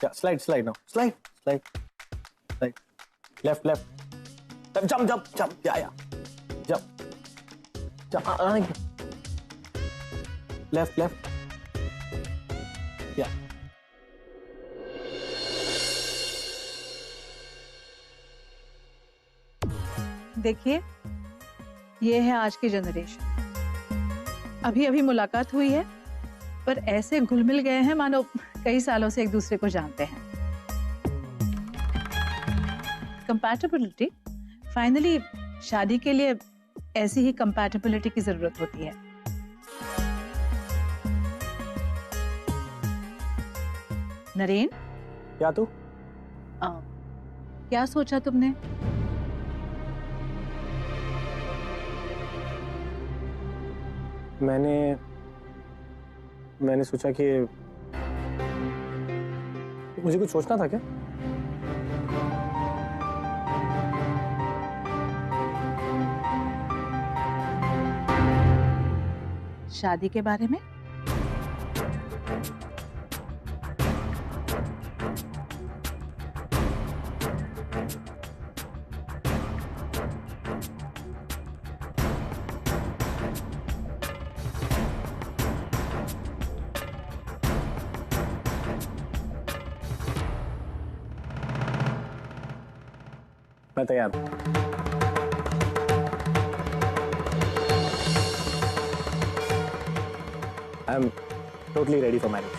Yeah, slide now. Slide. Left. Jump. Yeah. Jump. Left. Yeah. देखिए, ये है आज की जनरेशन। अभी मुलाकात हुई है, पर ऐसे घुल मिल गए हैं मानो कई सालों से एक दूसरे को जानते हैं। कंपैटिबिलिटी, फाइनली शादी के लिए ऐसी ही कंपैटिबिलिटी की जरूरत होती है। नरेन, क्या तू? क्या सोचा तुमने? मैंने सोचा कि मुझे कुछ सोचना था क्या? शादी के बारे में? मैं तैयार हूं। I am totally ready for marriage.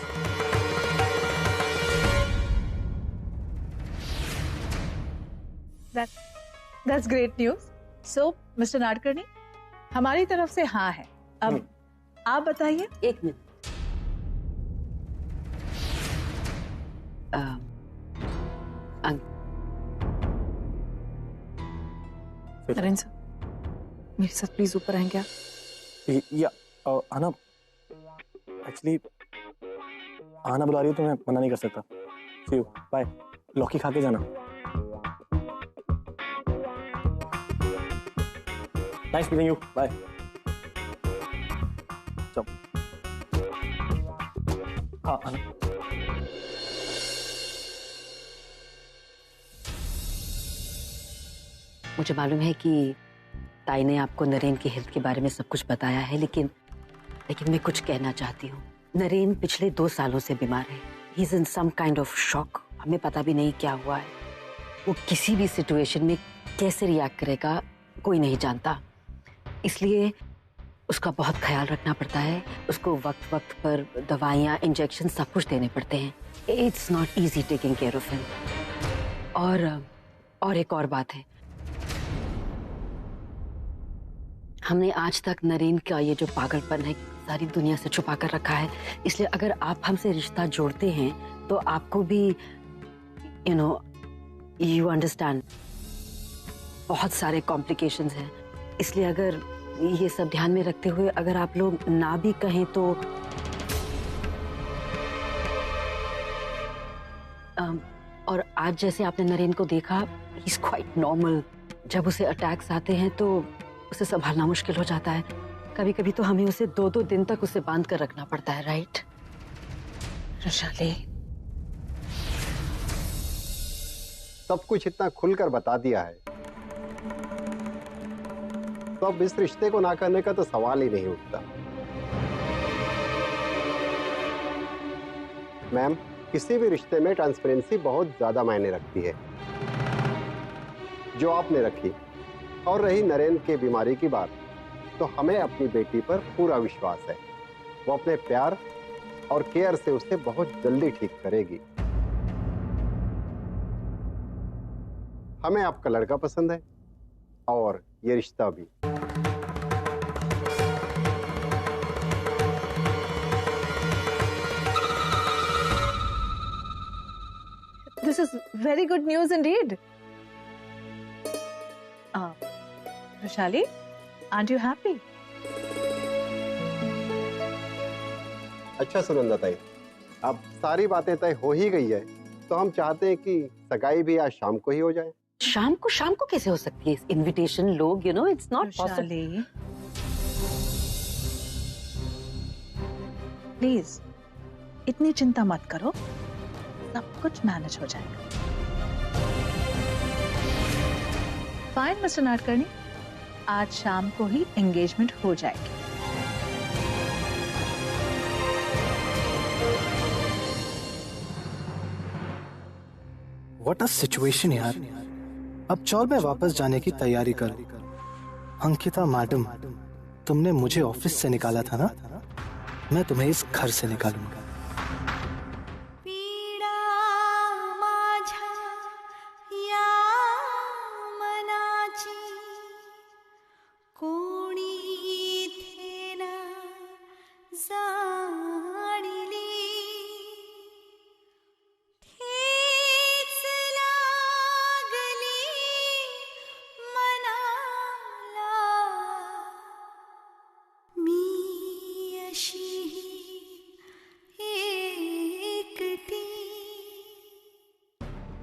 That's great news. So, Mr. Nadkarni, हमारी तरफ से हाँ है। अब आप बताइए। एक मिनट। नरेन सर, मेरे साथ प्लीज ऊपर आएंगे आप? या आना, एक्चुअली आना बुला रही हो तो मैं मना नहीं कर सकता। See you, bye. लौकी खा के जाना। Nice meeting you, bye. चलो। हाँ आना। मुझे मालूम है कि ताई ने आपको नरेन की हेल्थ के बारे में सब कुछ बताया है, लेकिन मैं कुछ कहना चाहती हूँ। नरेन पिछले 2 सालों से बीमार है। He is in some kind of shock. हमें पता भी नहीं क्या हुआ है। वो किसी भी सिचुएशन में कैसे रिएक्ट करेगा कोई नहीं जानता, इसलिए उसका बहुत ख्याल रखना पड़ता है। उसको वक्त वक्त पर दवाइयाँ, इंजेक्शन सब कुछ देने पड़ते हैं। It's not easy taking care of him. और एक और बात है, हमने आज तक नरेन का ये जो पागलपन है सारी दुनिया से छुपा कर रखा है, इसलिए अगर आप हमसे रिश्ता जोड़ते हैं तो आपको भी यू अंडरस्टैंड बहुत सारे कॉम्प्लिकेशंस हैं। इसलिए अगर ये सब ध्यान में रखते हुए अगर आप लोग ना भी कहें तो और आज जैसे आपने नरेन को देखा, ही इज क्वाइट नॉर्मल। जब उसे अटैक्स आते हैं तो उसे संभालना मुश्किल हो जाता है। कभी कभी तो हमें उसे 2-2 दिन तक उसे बांध कर रखना पड़ता है, राइट? वैशाली, सब कुछ इतना खुलकर बता दिया है तो अब इस रिश्ते को ना करने का तो सवाल ही नहीं उठता। मैम, किसी भी रिश्ते में ट्रांसपेरेंसी बहुत ज्यादा मायने रखती है, जो आपने रखी। और रही नरेन के बीमारी की बात, तो हमें अपनी बेटी पर पूरा विश्वास है। वो अपने प्यार और केयर से उसे बहुत जल्दी ठीक करेगी। हमें आपका लड़का पसंद है और ये रिश्ता भी। This is very good news indeed. Vishali, aren't you happy? अच्छा सुनंदा ताई, अब सारी बातें तय हो ही गई है तो हम चाहते हैं कि सगाई भी आज शाम को ही हो जाए। शाम को कैसे हो सकती है? इनविटेशन लोग, इट्स नॉट पॉसिबल। प्लीज, इतनी चिंता मत करो। सब कुछ मैनेज हो जाएगा। फाइन मिस्टर नाडकर्णी, आज शाम को ही एंगेजमेंट हो जाएगी। व्हाट अ सिचुएशन यार। अब चल मैं वापस जाने की तैयारी कर। अंकिता मैडम, तुमने मुझे ऑफिस से निकाला था ना, मैं तुम्हें इस घर से निकालूंगा।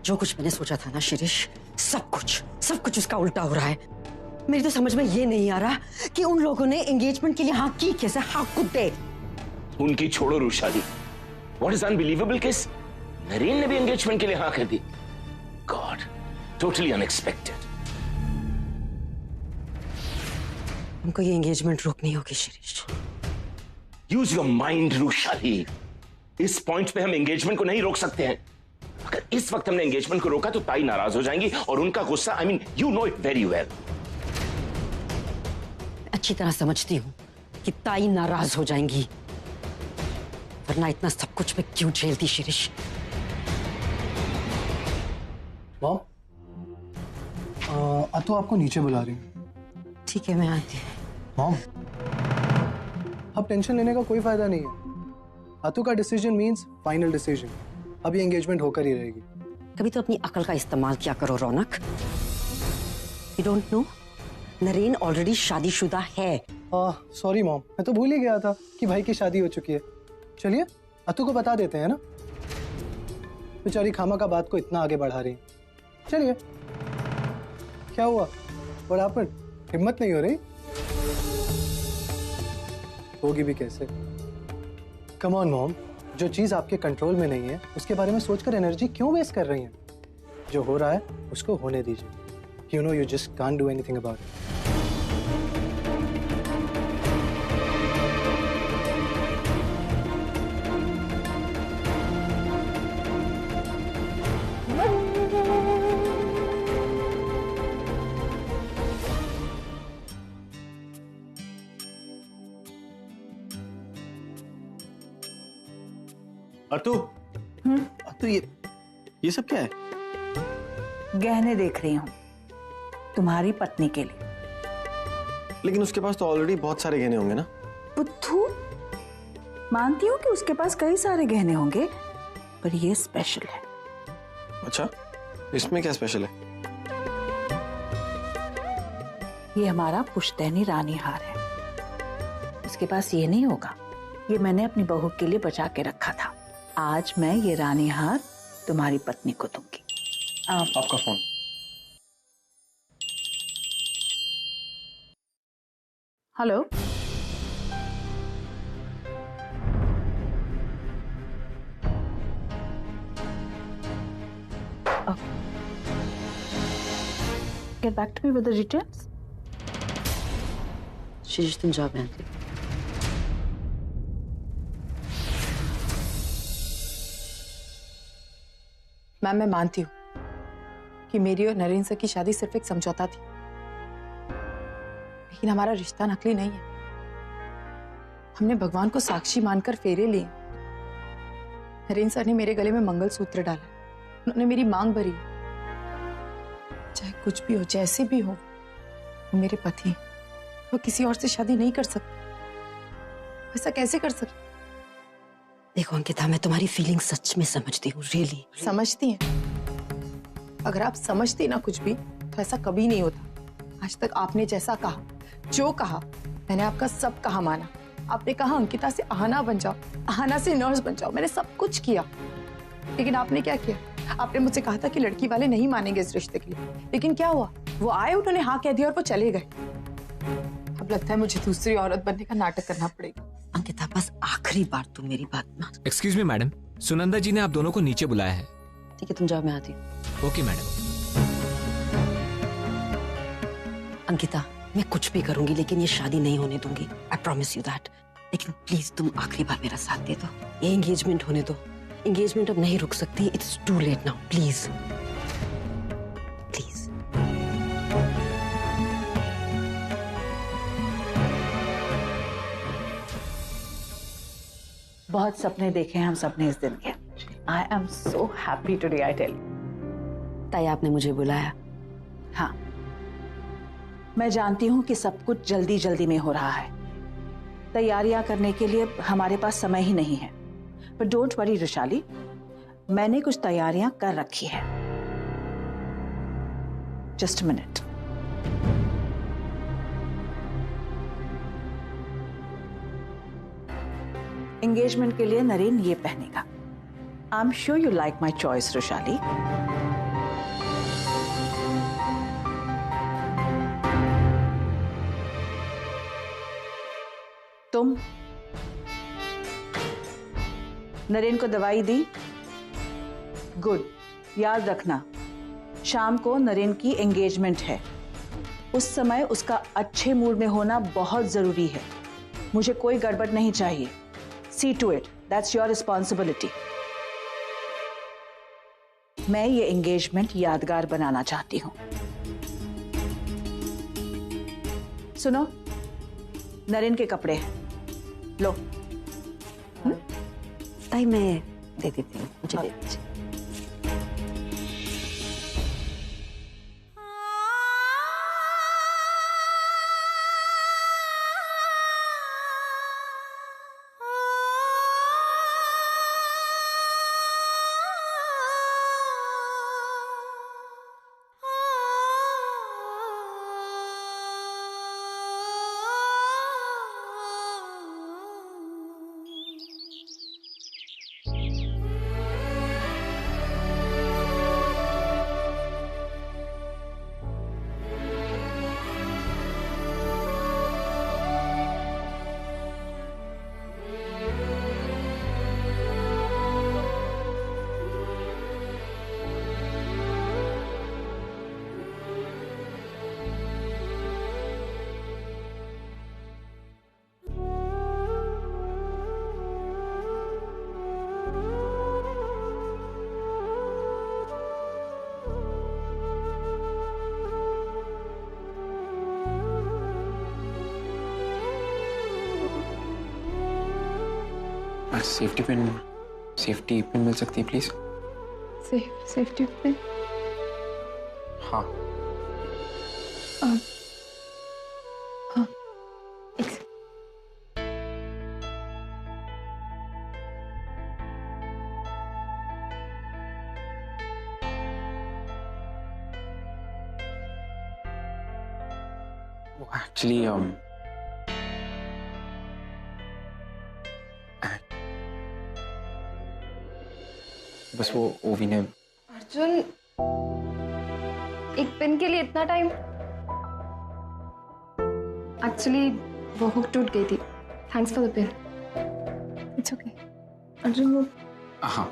जो कुछ मैंने सोचा था ना शिरीष, सब कुछ उसका उल्टा हो रहा है। मेरी तो समझ में ये नहीं आ रहा कि उन लोगों ने एंगेजमेंट के लिए हाँ की कैसे, हाँ कुत्ते। उनकी छोड़ो रुशादी, what is unbelievable case, Naren ने भी एंगेजमेंट के लिए हाँ कर दी। God, totally unexpected. हमको ये एंगेजमेंट रोकनी होगी शिरीष। यूज योर माइंड रुशादी, इस पॉइंट पे हम एंगेजमेंट को नहीं रोक सकते हैं। अगर इस वक्त हमने एंगेजमेंट को रोका तो ताई नाराज हो जाएंगी और उनका गुस्सा, I mean you know it very well. अच्छी तरह समझती हूँ कि ताई नाराज हो जाएंगी, वरना इतना सब कुछ मैं क्यों झेलती शिरीष। मॉम, अतु आपको नीचे बुला रही है। ठीक है, मैं आती हूँ। मॉम, अब टेंशन लेने का कोई फायदा नहीं है। अतु का डिसीजन मींस फाइनल डिसीजन। अब ये एंगेजमेंट होकर ही रहेगी। कभी तो अपनी अकल का इस्तेमाल किया करो Raunak. You don't know, Naren already शादीशुदा है। सॉरी मॉम, मैं तो भूल ही गया था कि भाई की शादी हो चुकी है। चलिए अतु को बता देते हैं ना, बेचारी खामा का बात को इतना आगे बढ़ा रही। चलिए, क्या हुआ? और आप पर हिम्मत नहीं हो रही? होगी भी कैसे? कम ऑन मॉम, जो चीज आपके कंट्रोल में नहीं है उसके बारे में सोचकर एनर्जी क्यों वेस्ट कर रही हैं? जो हो रहा है उसको होने दीजिए। You know, you just can't do anything about it. Atu, Atu, ये सब क्या है? गहने देख रही हूँ तुम्हारी पत्नी के लिए। लेकिन उसके पास तो ऑलरेडी बहुत सारे गहने होंगे ना। बुद्धू, मानती हूँ कि उसके पास कई सारे गहने होंगे, पर ये स्पेशल है। अच्छा, इसमें क्या स्पेशल है? ये हमारा पुश्तैनी रानी हार है। उसके पास ये नहीं होगा। ये मैंने अपनी बहू के लिए बचा के रखा था। आज मैं ये रानी हार तुम्हारी पत्नी को दूंगी। आपका phone. Hello, get back to me with the details. Shirish तुम जाओ, मैं आती हूँ। मैम, मैं मानती हूँ कि मेरी और नरेन सर की शादी सिर्फ एक समझौता थी, लेकिन हमारा रिश्ता नकली नहीं है। हमने भगवान को साक्षी मानकर फेरे लिए। नरेन सर ने मेरे गले में मंगलसूत्र डाला, उन्होंने मेरी मांग भरी। चाहे कुछ भी हो, जैसे भी हो, वो मेरे पति, वो किसी और से शादी नहीं कर सकते। ऐसा कैसे कर सकते? देखो अंकिता, मैं तुम्हारी फीलिंग सच में समझती हूँ, रियली। समझती हैं? अगर आप समझती ना कुछ भी, तो ऐसा कभी नहीं होता। आज तक आपने जैसा कहा, जो कहा, मैंने आपका सब कहा माना। आपने कहा अंकिता से आहाना बन जाओ, आहाना से नर्स बन जाओ, मैंने सब कुछ किया। लेकिन आपने क्या किया? आपने मुझसे कहा था कि लड़की वाले नहीं मानेंगे इस रिश्ते के लिए, लेकिन क्या हुआ? वो आए, उन्होंने हाँ कह दिया और वो चले गए। अब लगता है मुझे दूसरी औरत बनने का नाटक करना पड़ेगा। अंकिता, बस आखिरी बार तुम मेरी बात मान। एक्सक्यूज मी मैडम, सुनंदा जी ने आप दोनों को नीचे बुलाया है। ठीक है, तुम जाओ, मैं आती हूँ। Okay madam. अंकिता, मैं कुछ भी करूंगी लेकिन ये शादी नहीं होने दूंगी। I promise you that. लेकिन प्लीज तुम आखिरी बार मेरा साथ दे दो। ये एंगेजमेंट होने दो। एंगेजमेंट अब नहीं रुक सकती। It's too late now. Please please. बहुत सपने देखे हैं हम सबने इस दिन के। I am so happy today, I tell. ताई, आपने मुझे बुलाया? हाँ, मैं जानती हूँ कि सब कुछ जल्दी जल्दी में हो रहा है। तैयारियां करने के लिए हमारे पास समय ही नहीं है। पर डोंट वरी रुशाली, मैंने कुछ तैयारियां कर रखी है। Just a minute. एंगेजमेंट के लिए नरेन ये पहनेगा। I am sure you like my choice Rushali. तुम नरेन को दवाई दी? गुड। याद रखना, शाम को नरेन की एंगेजमेंट है। उस समय उसका अच्छे मूड में होना बहुत जरूरी है। मुझे कोई गड़बड़ नहीं चाहिए। See to it. That's your responsibility. मैं ये एंगेजमेंट यादगार बनाना चाहती हूँ। सुनो, नरेन के कपड़े हैं, लो। ताई, मैं दे देती हूँ, मुझे दे दीजिए। सेफ्टी पिन मिल सकती है प्लीज? Safety pin? हाँ। हाँ, एक्चुअली बस वो ओवी ने। अर्जुन, एक पिन के लिए इतना टाइम? एक्चुअली वो हुक टूट गई थी। Thanks for the pin. It's okay. Arjun, वो हाँ।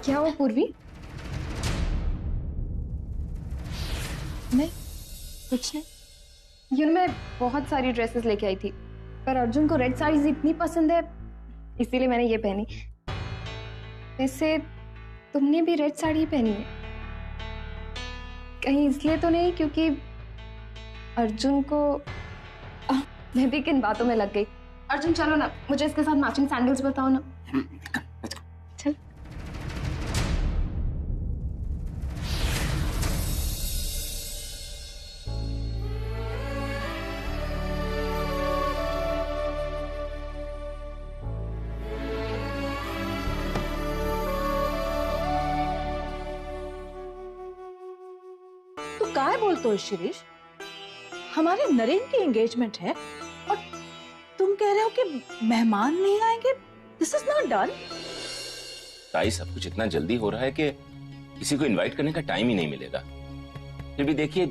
क्या वो पूर्वी? नहीं, कुछ नहीं। यून मैं बहुत सारी ड्रेसेस लेके आई थी, पर अर्जुन को रेड साड़ीज इतनी पसंद है, इसीलिए मैंने ये पहनी। वैसे तुमने भी रेड साड़ी पहनी है? कहीं इसलिए तो नहीं क्योंकि अर्जुन को मैं भी किन बातों में लग गई। अर्जुन चलो ना, मुझे इसके साथ मैचिंग सैंडल्स बताओ ना। चल। तो काय बोलते हो शिरीष? हमारे नरेन की एंगेजमेंट है और तुम कह रहे हो कि मेहमान नहीं आएंगे? This is not done. ताई, सब कुछ इतना जल्दी हो रहा है कि किसी को इनवाइट करने का टाइम ही नहीं मिलेगा। फिर भी देखिए,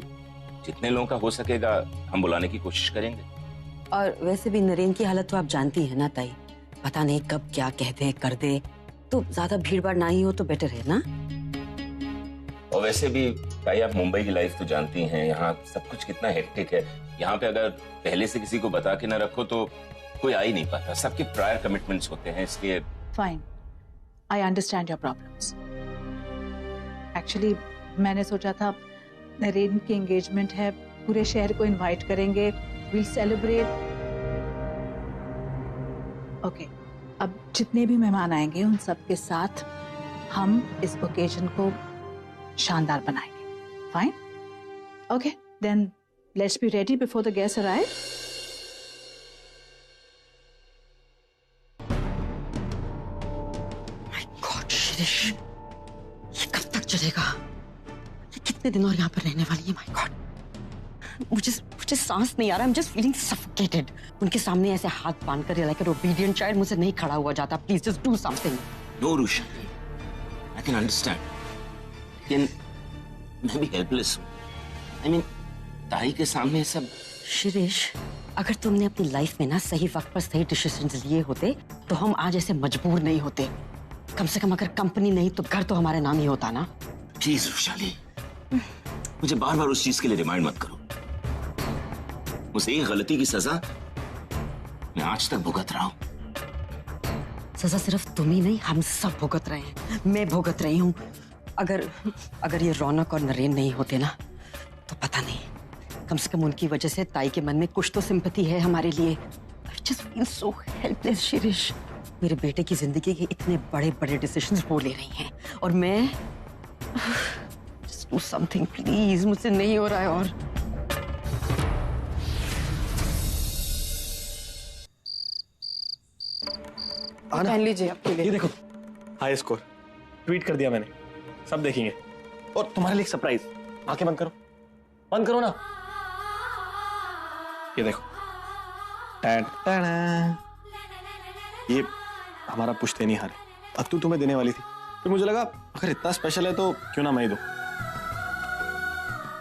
जितने लोगों का हो सकेगा हम बुलाने की कोशिश करेंगे। और वैसे भी नरेन की हालत तो आप जानती हैं ना ताई, पता नहीं कब क्या कह दे कर दे, तो ज्यादा भीड़ भाड़ ना ही हो तो बेटर है ना। और वैसे भी ताई, आप मुंबई की लाइफ तो जानती हैं, यहाँ सब कुछ कितना हेक्टिक है। यहाँ पे अगर पहले से किसी को बता के ना रखो तो कोई आ ही नहीं पाता, सबके प्रायर कमिटमेंट्स होते हैं, इसलिए। Fine, I understand your problems. Actually मैंने सोचा था नरेन की एंगेजमेंट है, पूरे शहर को इनवाइट करेंगे, विल सेलिब्रेट। ओके, अब जितने भी मेहमान आएंगे उन सब के साथ हम इस ओकेजन को शानदार बनाएंगे। Fine, okay, then let's be ready before the guest arrive. My god Shirish, ये कब तक चलेगा? ये कितने दिन और यहाँ पर रहने वाली है? माय गॉड, मुझे सांस नहीं आ रहा। I'm just feeling suffocated. उनके सामने ऐसे हाथ बांध कर like an obedient child मुझसे नहीं खड़ा हुआ जाता। Please just do something. No, रुशा, I can understand. लेकिन मैं भी हेल्पलेस हूँ। I mean, ताई के सामने सब। शिरीष, अगर तुमने अपनी लाइफ में ना सही वक्त पर सही डिसीजंस लिए होते तो हम आज ऐसे मजबूर नहीं होते। कम से कम अगर कंपनी नहीं तो घर तो हमारे नाम ही होता ना। प्लीज रुशाली, मुझे बार बार उस चीज के लिए रिमाइंड मत करो। उस एक गलती की सजा मैं आज तक भुगत रहा हूं। सजा सिर्फ तुम ही नहीं, हम सब भुगत रहे हैं। मैं भुगत रही हूँ। अगर ये रौनक और नरेन नहीं होते ना तो पता नहीं, कम से कम उनकी वजह से ताई के मन में कुछ तो सिंपैथी है हमारे लिए। I just feel so helpless, Shirish. मेरे बेटे की जिंदगी के इतने बड़े बड़े डिसीजंस वो ले रही हैं और मैं just do something please, मुझसे नहीं हो रहा है। और पहन लीजिए आपके लिए। ये देखो, हाई स्कोर ट्वीट कर दिया मैंने, सब देखेंगे। और तुम्हारे लिए एक सरप्राइज। आंखें बंद करो, बंद करो ना। ये देखो, टैन टैन, ये हमारा पुश्तैनी हार है। अत्तू तुम्हें देने वाली थी, फिर मुझे लगा अगर इतना स्पेशल है तो क्यों ना मैं ही दूं।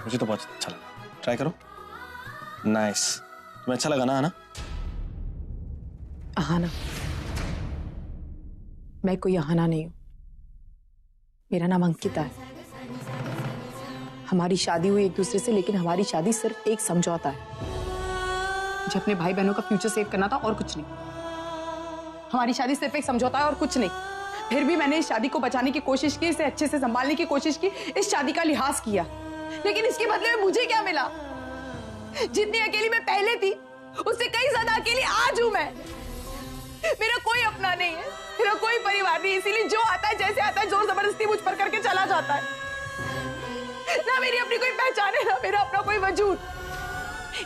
मुझे तो बहुत अच्छा लगा, ट्राई करो। नाइस, तुम्हें अच्छा लगा ना? आना? अहाना, मैं कोई अहाना नहीं हूं, मेरा नाम अंकिता है। हमारी शादी हुई एक दूसरे से, लेकिन हमारी शादी सिर्फ एक समझौता है। मुझे अपने भाई बहनों का फ्यूचर सेव करना था और कुछ नहीं। हमारी शादी सिर्फ एक समझौता है और कुछ नहीं। फिर भी मैंने इस शादी को बचाने की कोशिश की, इसे अच्छे से संभालने की कोशिश की, इस शादी का लिहाज किया, लेकिन इसके बदले में मुझे क्या मिला? जितनी अकेली मैं पहले थी उससे कई ज्यादा अकेली आज हूं मैं। मेरा कोई अपना नहीं है, मेरा कोई परिवार नहीं, इसीलिए जो आता है जैसे आता है जोर जबरदस्ती मुझ पर करके चला जाता है। ना मेरी अपनी कोई पहचान है, ना मेरा अपना कोई वजूद।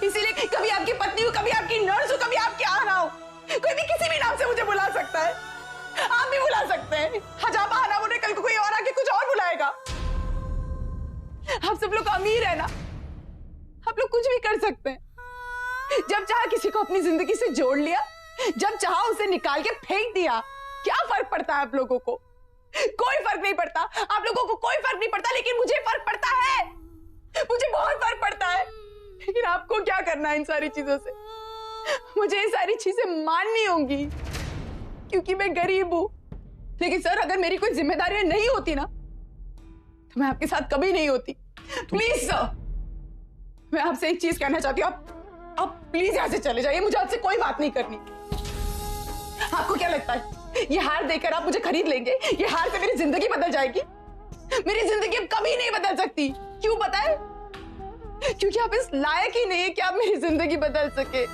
इसीलिए कभी आपकी पत्नी हूं, कभी आपकी नर्स हूं, कभी आपकी आहना हूं। कोई भी किसी भी नाम से मुझे बुला सकता है, आप भी बुला सकते हैं। हजाम आहना बोले, कल को कोई और आके कुछ और बुलाएगा। आप सब लोग अमीर है ना, आप लोग कुछ भी कर सकते हैं। जब चाहा किसी को अपनी जिंदगी से जोड़ लिया, जब चाहा उसे निकाल के फेंक दिया। क्या फर्क पड़ता है आप लोगों को? कोई फर्क नहीं पड़ता। आप लोगों को कोई फर्क नहीं पड़ता, लेकिन मुझे फर्क पड़ता है। मुझे बहुत फर्क पड़ता है। लेकिन आपको क्या करना है इन सारी चीजों से? मुझे ये सारी चीजें माननी होंगी क्योंकि मैं गरीब हूं। लेकिन सर, अगर मेरी कोई जिम्मेदारियां नहीं होती ना तो मैं आपके साथ कभी नहीं होती। प्लीज सर, मैं आपसे एक चीज कहना चाहती हूँ, आप प्लीज यहां से चले जाइए। मुझे आपसे कोई बात नहीं करनी। आपको क्या लगता है ये हार देकर आप मुझे खरीद लेंगे? ये हार से मेरी जिंदगी बदल जाएगी? मेरी जिंदगी अब कभी नहीं बदल सकती। क्यों पता है? क्योंकि आप इस लायक ही नहीं है कि आप मेरी जिंदगी बदल सके।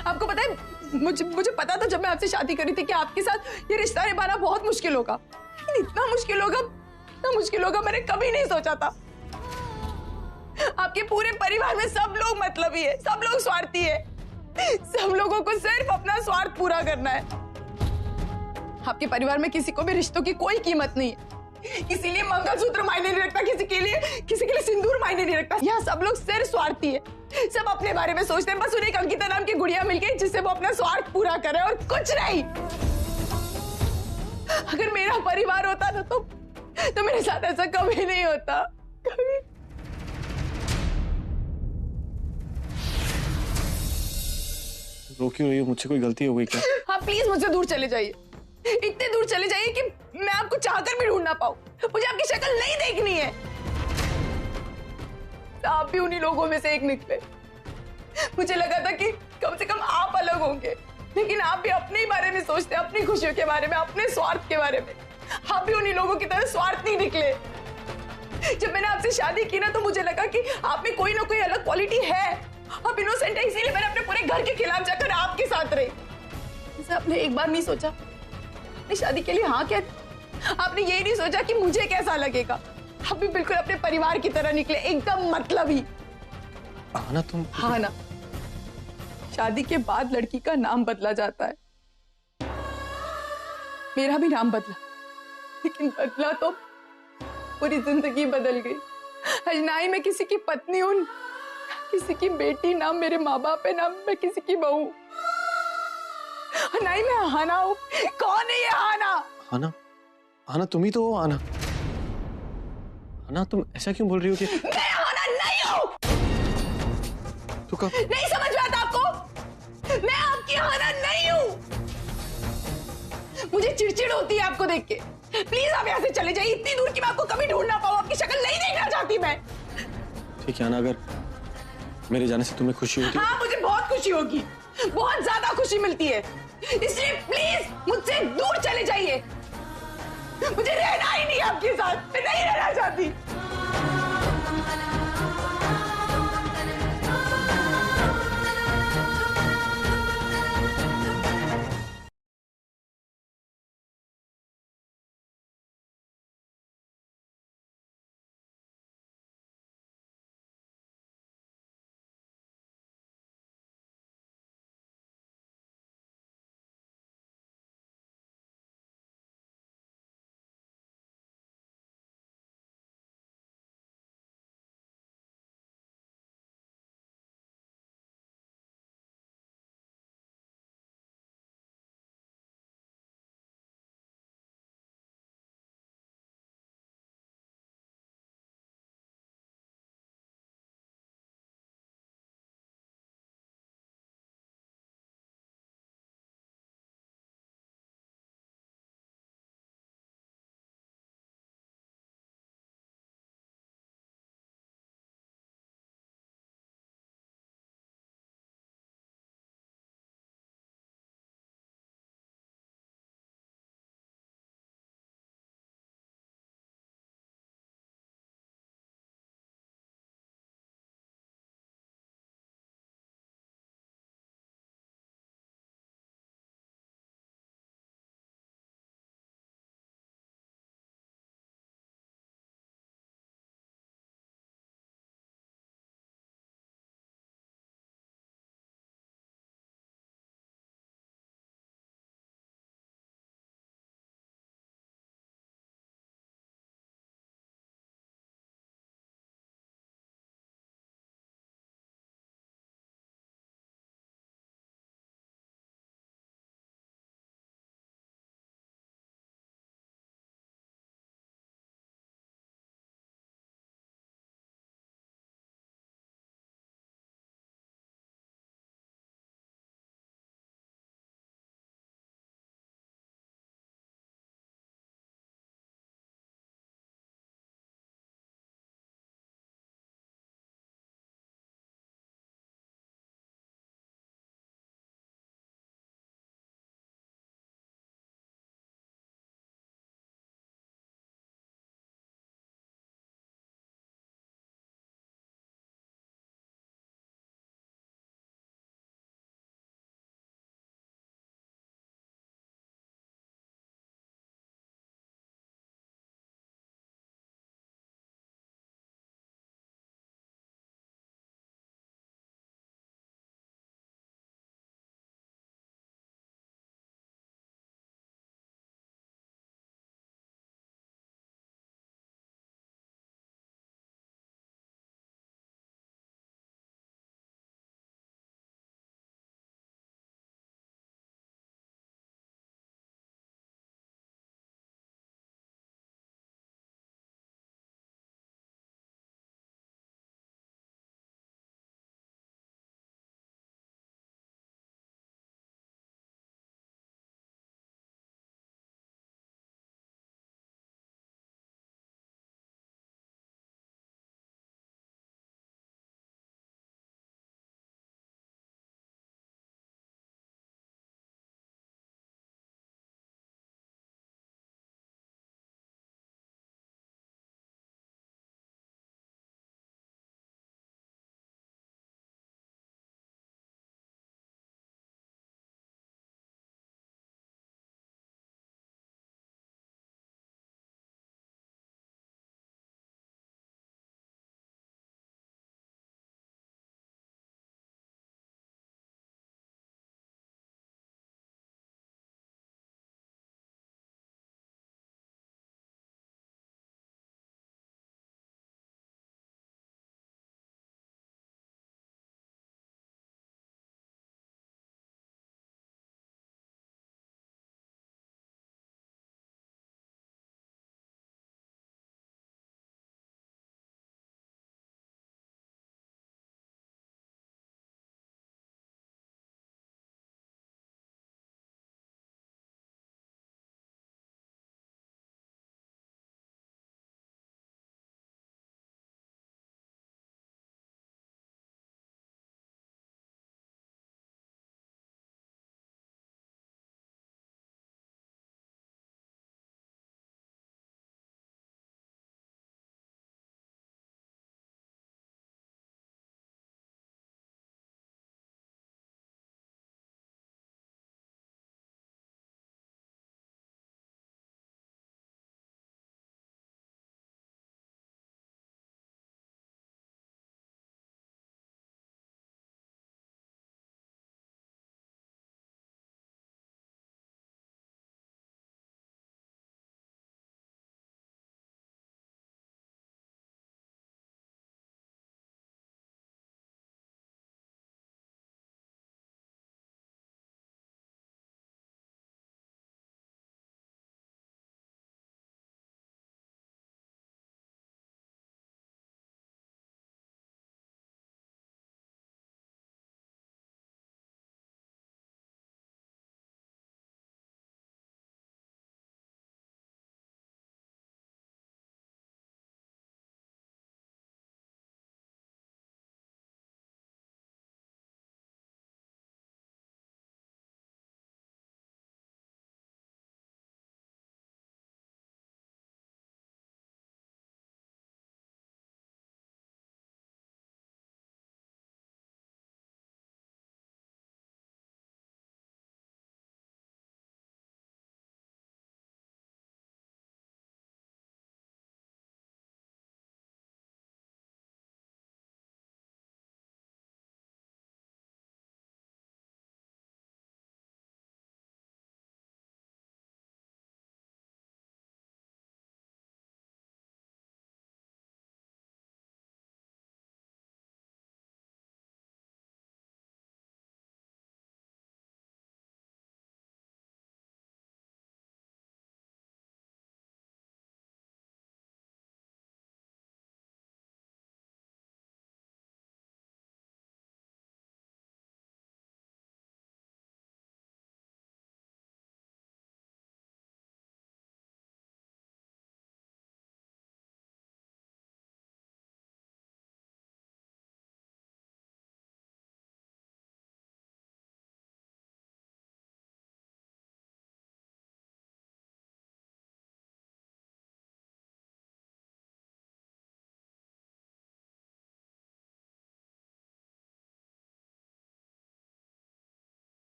आपको पता है, मुझे पता था जब मैं आपसे शादी करी थी कि आपके साथ ये रिश्ता निभाना बहुत मुश्किल होगा। लेकिन इतना मुश्किल होगा मैंने कभी नहीं सोचा था। आपके पूरे परिवार में सब लोग मतलबी है, सब लोग स्वार्थी है। सब लोगों को सिर्फ अपना स्वार्थ पूरा करना है। आपके परिवार में किसी को भी रिश्तों की कोई कीमत नहीं है। इसीलिए मंगलसूत्र मायने नहीं रखता, किसी के लिए सिंदूर मायने नहीं रखता। यहाँ सब लोग सिर्फ स्वार्थी है, सब अपने बारे में सोचते हैं। बस उन्हें एक अंकिता नाम की गुड़िया मिल गई जिससे वो अपना स्वार्थ पूरा करे और कुछ नहीं। अगर मेरा परिवार होता ना तो मेरे साथ ऐसा कभी नहीं होता। कभी रो क्यों रही हो? मुझसे कोई गलती हो गई क्या? हाँ प्लीज मुझसे दूर चले जाइए, इतने दूर चले जाइए कि मैं आपको चाहकर भी ढूंढ ना पाऊं। मुझे आपकी शक्ल नहीं देखनी है। आप भी उन्हीं लोगों में से एक निकले। मुझे लगा था कि कम से कम आप अलग होंगे, लेकिन आप भी अपने ही बारे में सोचते, अपनी खुशियों के बारे में, अपने स्वार्थ के बारे में। आप भी उन्हीं लोगों की तरह स्वार्थी निकले। जब मैंने आपसे शादी की ना तो मुझे लगा कि आप में कोई ना कोई अलग क्वालिटी है। आप इनोसेंट है, इसीलिए मैंने अपने पूरे घर के खिलाफ जाकर आपके साथ रही। जैसे आपने एक बार नहीं सोचा अपनी शादी के लिए हाँ क्या? आपने ये नहीं सोचा कि मुझे कैसा लगेगा। आप भी बिल्कुल अपने परिवार की तरह निकले, एकदम मतलबी। आना तुम। हाँ ना, शादी के बाद लड़की का नाम बदला जाता है। मेरा भी नाम बदला, लेकिन बदला तो पूरी जिंदगी बदल गई। अजनाई में किसी की पत्नी हूं, किसी की बेटी, ना मेरे माँ बाप है, ना मैं किसी की बहू। नहीं मैं आना हूँ। कौन है ये आना? आना? आना तुम ही तो हो। आना, आना तुम ऐसा क्यों बोल रही हो कि मैं आना नहीं हूँ? तू कब? नहीं समझ में आता आपको? मैं आपकी आना नहीं हूँ। मुझे चिड़चिड़ होती है आपको देख के। प्लीज आप यहाँ से चले जाइए, इतनी दूर कि मैं आपको कभी ढूंढ ना पाऊँ। आपकी शक्ल नहीं देखना चाहती मैं। ठीक है आना, अगर मेरे जाने से तुम्हें खुशी होती? हाँ मुझे बहुत खुशी होगी, बहुत ज्यादा खुशी मिलती है। इसलिए प्लीज मुझसे दूर चले जाइए। मुझे रहना ही नहीं आपके साथ, मैं नहीं रहना चाहती।